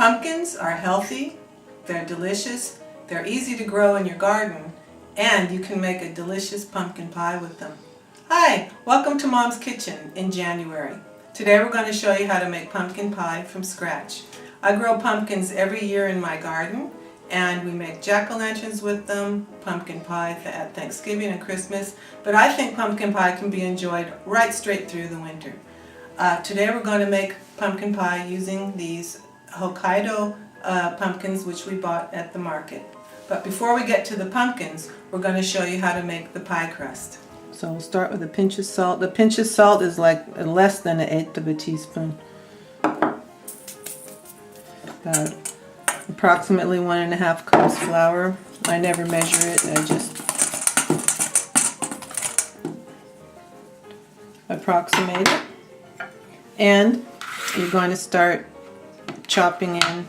Pumpkins are healthy, they're delicious, they're easy to grow in your garden, and you can make a delicious pumpkin pie with them. Hi, welcome to Mom's Kitchen in January. Today we're going to show you how to make pumpkin pie from scratch. I grow pumpkins every year in my garden, and we make jack-o'-lanterns with them, pumpkin pie at Thanksgiving and Christmas, but I think pumpkin pie can be enjoyed right straight through the winter. Today we're going to make pumpkin pie using these Hokkaido pumpkins which we bought at the market. But before we get to the pumpkins, we're going to show you how to make the pie crust. So we'll start with a pinch of salt. The pinch of salt is like less than 1/8 of a teaspoon. About approximately 1½ cups flour. I never measure it, I just approximate it. And you're going to start chopping in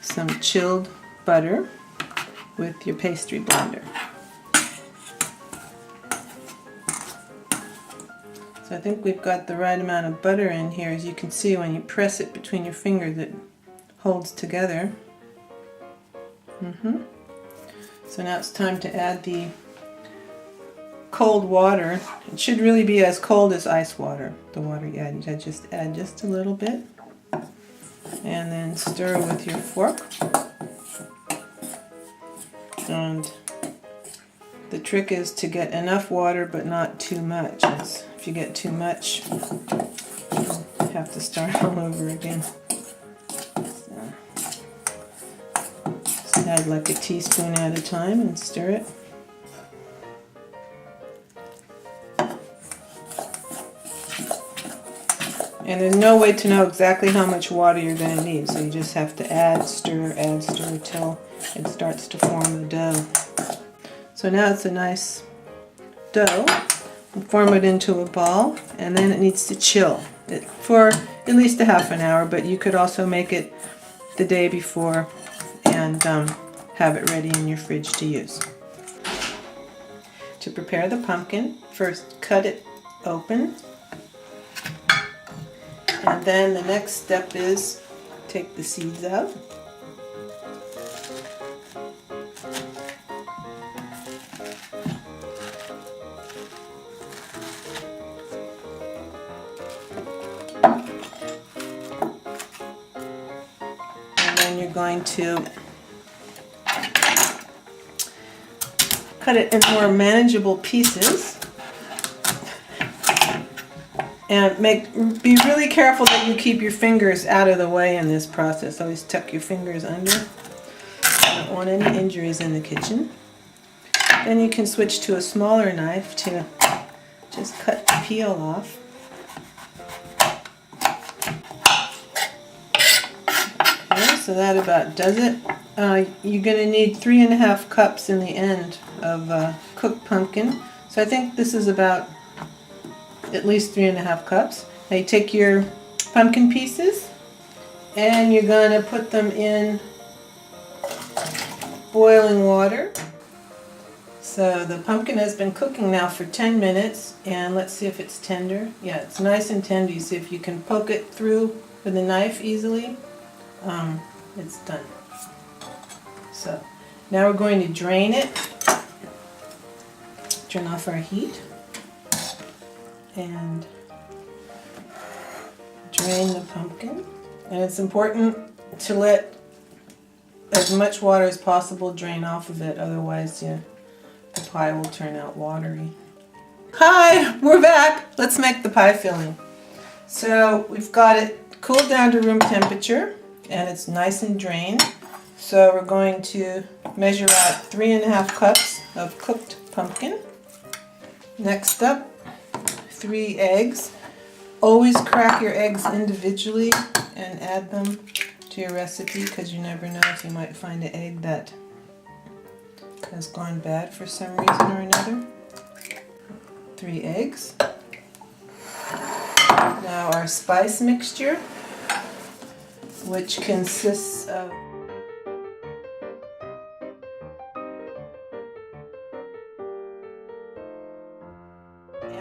some chilled butter with your pastry blender. So I think we've got the right amount of butter in here. As you can see, when you press it between your fingers, it holds together. So now it's time to add the cold water. It should really be as cold as ice water, the water you add. You just add just a little bit and then stir with your fork. And the trick is to get enough water but not too much. If you get too much, you have to start all over again. So, just add like a teaspoon at a time and stir it. And there's no way to know exactly how much water you're going to need, so you just have to add, stir till it starts to form a dough. So now it's a nice dough. We'll form it into a ball, and then it needs to chill for at least a ½ hour, but you could also make it the day before and have it ready in your fridge to use. To prepare the pumpkin, first cut it open. And then the next step is take the seeds out. And then you're going to cut it in more manageable pieces. And be really careful that you keep your fingers out of the way in this process. Always tuck your fingers under. I don't want any injuries in the kitchen. Then you can switch to a smaller knife to just cut the peel off. Okay, so that about does it. You're going to need 3½ cups in the end of cooked pumpkin. So I think this is about at least 3½ cups. Now you take your pumpkin pieces and you're going to put them in boiling water. So the pumpkin has been cooking now for 10 minutes, and let's see if it's tender. Yeah, it's nice and tender. You see if you can poke it through with a knife easily. It's done. So now we're going to drain it. Turn off our heat. And drain the pumpkin. And it's important to let as much water as possible drain off of it, otherwise the pie will turn out watery. Hi, we're back. Let's make the pie filling. So we've got it cooled down to room temperature and it's nice and drained. So we're going to measure out 3½ cups of cooked pumpkin. Next up, 3 eggs. Always crack your eggs individually and add them to your recipe, because you never know if you might find an egg that has gone bad for some reason or another. 3 eggs. Now our spice mixture, which consists of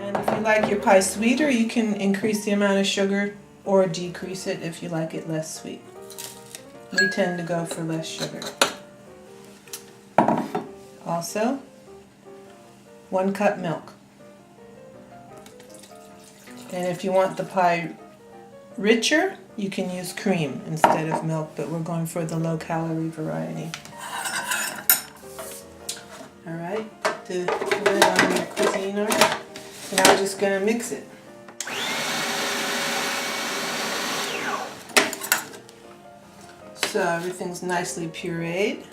And if you like your pie sweeter, you can increase the amount of sugar or decrease it if you like it less sweet. We tend to go for less sugar. Also, 1 cup milk. And if you want the pie richer, you can use cream instead of milk, but we're going for the low-calorie variety. Alright, put the lid on your Cuisinart. Now we're just going to mix it. So everything's nicely pureed.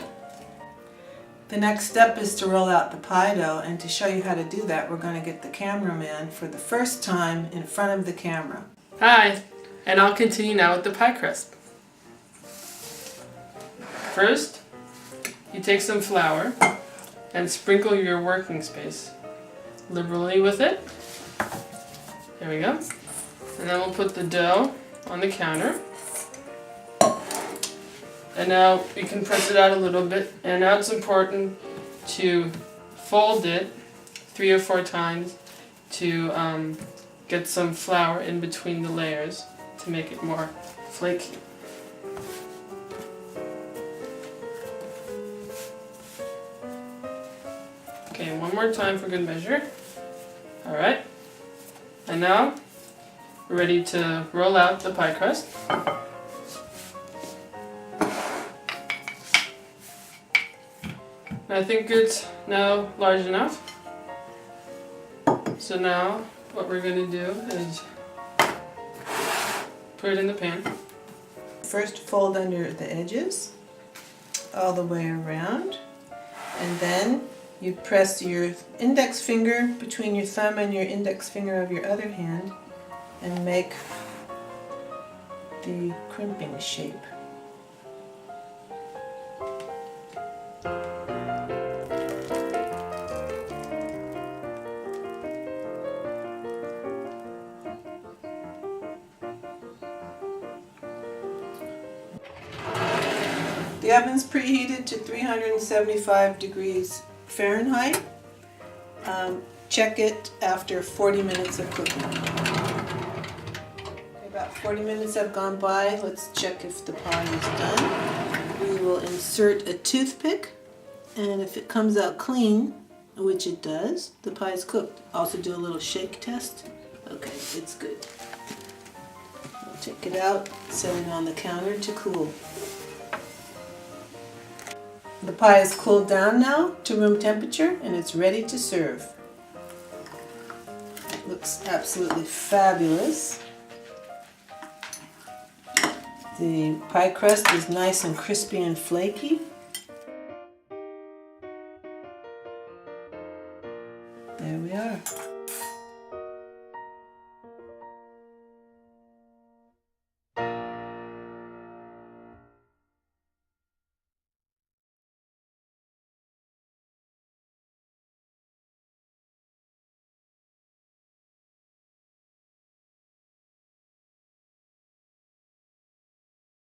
The next step is to roll out the pie dough, and to show you how to do that, we're going to get the cameraman for the first time in front of the camera. Hi, and I'll continue now with the pie crust. First, you take some flour and sprinkle your working space liberally with it. There we go. And then we'll put the dough on the counter. And now we can press it out a little bit. And now it's important to fold it 3 or 4 times to get some flour in between the layers to make it more flaky. Okay, one more time for good measure. Alright. And now we're ready to roll out the pie crust. I think it's now large enough. So now what we're going to do is put it in the pan. First, fold under the edges all the way around, and then you press your index finger between your thumb and your index finger of your other hand and make the crimping shape. The oven's preheated to 375 degrees Fahrenheit. Check it after 40 minutes of cooking. About 40 minutes have gone by. Let's check if the pie is done. We will insert a toothpick, and if it comes out clean, which it does, the pie is cooked. Also do a little shake test. Okay, it's good. We'll take it out, set it on the counter to cool. The pie is cooled down now to room temperature, and it's ready to serve. It looks absolutely fabulous. The pie crust is nice and crispy and flaky. There we are.